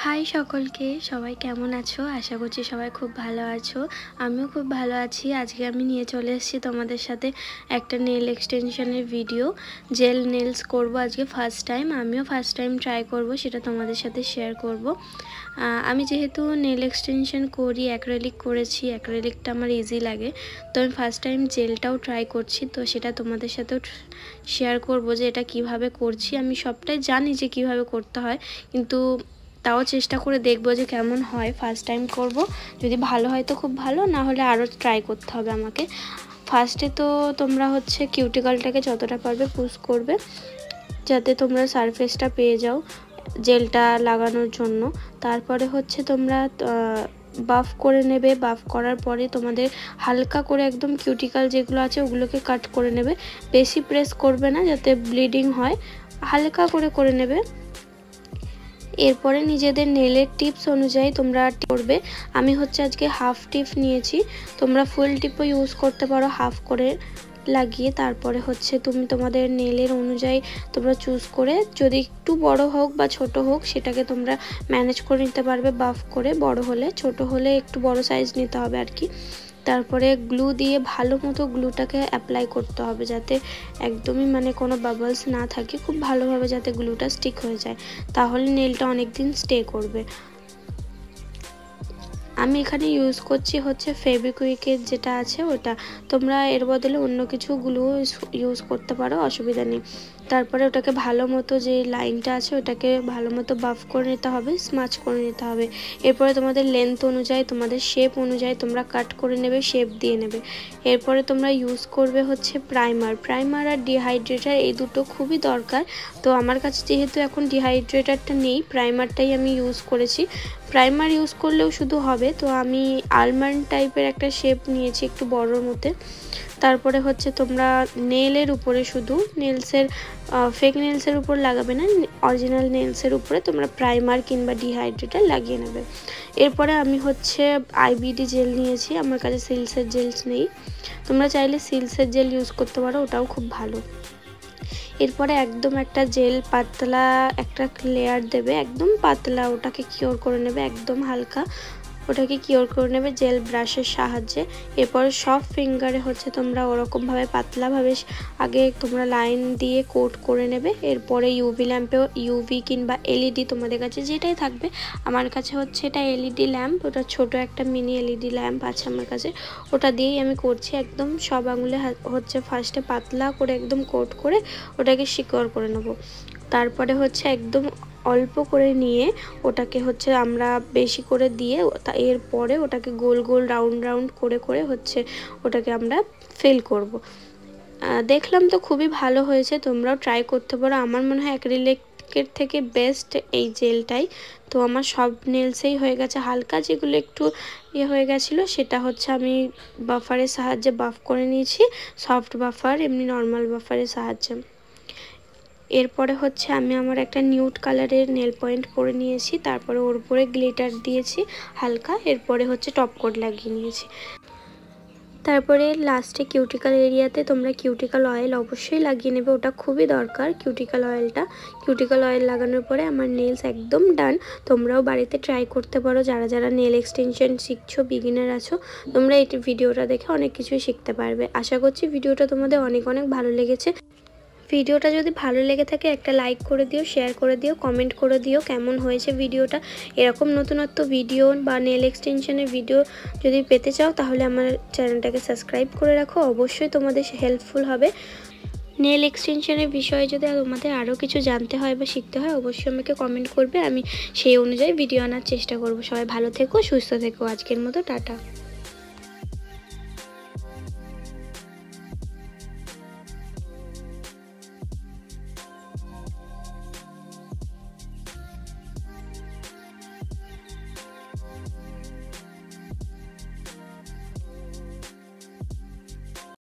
High সকলকে, সবাই কেমন আছো? আশা করছি সবাই খুব ভালো আছো। আমিও খুব ভালো আছি। আজকে আমি নিয়ে চলে এসেছি তোমাদের সাথে একটা নেল এক্সটেনশনের ভিডিও। জেল নেলস করব আজকে ফার্স্ট টাইম। আমিও ফার্স্ট টাইম ট্রাই করব, সেটা তোমাদের সাথে শেয়ার করব। আমি যেহেতু নেল এক্সটেনশন করি, অ্যাক্রেলিক করেছি, অ্যাক্রেলিকটা আমার ইজি লাগে, তো আমি ফার্স্ট টাইম জেলটাও ট্রাই করছি। তো সেটা তোমাদের সাথেও শেয়ার করব যে এটা কিভাবে করছি। আমি সবটাই জানি যে কিভাবে করতে হয়, কিন্তু তাও চেষ্টা করে দেখবো যে কেমন হয়। ফার্স্ট টাইম করব, যদি ভালো হয় তো খুব ভালো, না হলে আরও ট্রাই করতে হবে আমাকে। ফার্স্টে তো তোমরা কিউটিকলটাকে যতটা পারবে পুশ করবে, যাতে তোমরা সারফেসটা পেয়ে যাও জেলটা লাগানোর জন্য। তারপরে তোমরা বাফ করে নেবে। বাফ করার পরে তোমাদের হালকা করে একদম কিউটিকল যেগুলো আছে ওগুলোকে কাট করে নেবে। বেশি প্রেস করবে না যাতে ব্লিডিং হয়, হালকা করে করে নেবে। এরপরে নিজেদের নেলের টিপস অনুযায়ী তোমরা করবে। আমি আজকে হাফ টিপ নিয়েছি, তোমরা ফুল টিপও ইউজ করতে পারো, হাফ করে লাগিয়ে। তারপরে তুমি তোমাদের নেলের অনুযায়ী তোমরা চুজ করে, যদি একটু বড় হোক বা ছোট হোক সেটাকে তোমরা ম্যানেজ করে নিতে পারবে বাফ করে। বড় হলে, ছোট হলে একটু বড় সাইজ নিতে হবে আর কি। তারপরে গ্লু দিয়ে ভালো মতো গ্লুটাকে অ্যাপ্লাই করতে হবে, যাতে একদমই কোনো বাবলস না থাকে, খুব ভালোভাবে যাতে গ্লুটা স্টিক হয়ে যায়, তাহলে নেলটা অনেক দিন স্টে করবে। আমি এখানে ইউজ করছি ফেভিকুইকের যেটা আছে ওটা, তোমরা এর বদলে অন্য কিছু গ্লু ইউজ করতে পারো, অসুবিধা নেই। তারপরে ওটাকে ভালো মতো, যে লাইনটা আছে ওটাকে ভালো মতো বাফ করে নিতে হবে, স্মাচ করে নিতে হবে। এরপরে তোমাদের লেন্থ অনুযায়ী, তোমাদের শেপ অনুযায়ী তোমরা কাট করে নেবে, শেপ দিয়ে নেবে। এরপরে তোমরা ইউজ করবে প্রাইমার আর ডিহাইড্রেটার, এই দুটো খুবই দরকার। তো আমার কাছে যেহেতু এখন ডিহাইড্রেটারটা নেই, প্রাইমারটাই আমি ইউজ করেছি। প্রাইমার ইউজ করলেও শুধু হবে, তো আমি আলমন্ড টাইপের একটা শেপ নিয়েছি, একটু বড়োর মধ্যে। তারপরে তোমরা নেলের উপরে, শুধু নেলসের ফেক নেলসের উপর লাগাবে না, অরিজিনাল নেলসের উপরে তোমরা প্রাইমার কিংবা ডিহাইড্রেটার লাগিয়ে নেবে। এরপরে আমি আইবিডি জেল নিয়েছি, আমার কাছে সিলসের জেলস নেই, তোমরা চাইলে সিলসের জেল ইউজ করতে পারো, ওটাও খুব ভালো। এরপরে একদম একটা জেল পাতলা একটা লেয়ার দেবে, একদম পাতলা, ওটাকে কিওর করে নেবে, একদম হালকা ওটাকে কিওর করে নেবে জেল ব্রাশের সাহায্যে। এরপরে সব ফিঙ্গারে তোমরা ওরকমভাবে পাতলাভাবে আগে তোমরা লাইন দিয়ে কোট করে নেবে। এরপরে ইউভি ল্যাম্পেও, ইউভি কিংবা এলইডি তোমাদের কাছে যেটাই থাকবে, আমার কাছে এটা এলইডি ল্যাম্প, ওটা ছোট একটা মিনি এলইডি ল্যাম্প আছে আমার কাছে, ওটা দিয়েই আমি করছি। একদম সব আঙুলে ফার্স্টে পাতলা করে একদম কোট করে ওটাকে সিকিওর করে নেব। তারপরে একদম অল্প করে নিয়ে ওটাকে আমরা বেশি করে দিয়ে, এরপরে ওটাকে গোল গোল রাউন্ড করে করে ওটাকে আমরা ফিল করব। দেখলাম তো খুবই ভালো হয়েছে, তোমরাও ট্রাই করতে পারো। আমার মনে হয় অ্যাক্রিলিকের থেকে বেস্ট এই জেলটাই। তো আমার সব নেলসেই হয়ে গেছে, হালকা যেগুলো একটু হয়ে গেছিলো সেটা আমি বাফারের সাহায্যে বাফ করে নিয়েছি, সফট বাফার, এমনি নর্মাল বাফারের সাহায্যে। এরপরে আমি আমার একটা নিউড কালারের নেল পয়েন্ট পরে নিয়েছি, তারপরে ওর উপরে গ্লিটার দিয়েছি হালকা। এরপরে টপ কোট লাগিয়ে নিয়েছি। তারপরে লাস্টে কিউটিকল এরিয়াতে তোমরা কিউটিকল অয়েল অবশ্যই লাগিয়ে নেবে, ওটা খুবই দরকার কিউটিকল অয়েলটা। কিউটিকল অয়েল লাগানোর পরে আমার নেলস একদম ডান। তোমরাও বাড়িতে ট্রাই করতে পারো, যারা যারা নেল এক্সটেনশন শিখছো, বিগিনার আছো, তোমরা এই ভিডিওটা দেখে অনেক কিছুই শিখতে পারবে। আশা করছি ভিডিওটা তোমাদের অনেক অনেক ভালো লেগেছে। ভিডিওটা যদি ভালো লেগে থাকে একটা লাইক করে দিও, শেয়ার করে দিও, কমেন্ট করে দিও কেমন হয়েছে ভিডিওটা। এরকম নতুনত্ব ভিডিও বা নেল এক্সটেনশনের ভিডিও যদি পেতে চাও, তাহলে আমার চ্যানেলটাকে সাবস্ক্রাইব করে রাখো, অবশ্যই তোমাদের হেল্পফুল হবে। নেল এক্সটেনশনের বিষয়ে যদি তোমাদের আরও কিছু জানতে হয় বা শিখতে হয়, অবশ্যই আমাকে কমেন্ট করবে, আমি সেই অনুযায়ী ভিডিও আনার চেষ্টা করব। সবাই ভালো থেকো, সুস্থ থেকো, আজকের মতো টাটা।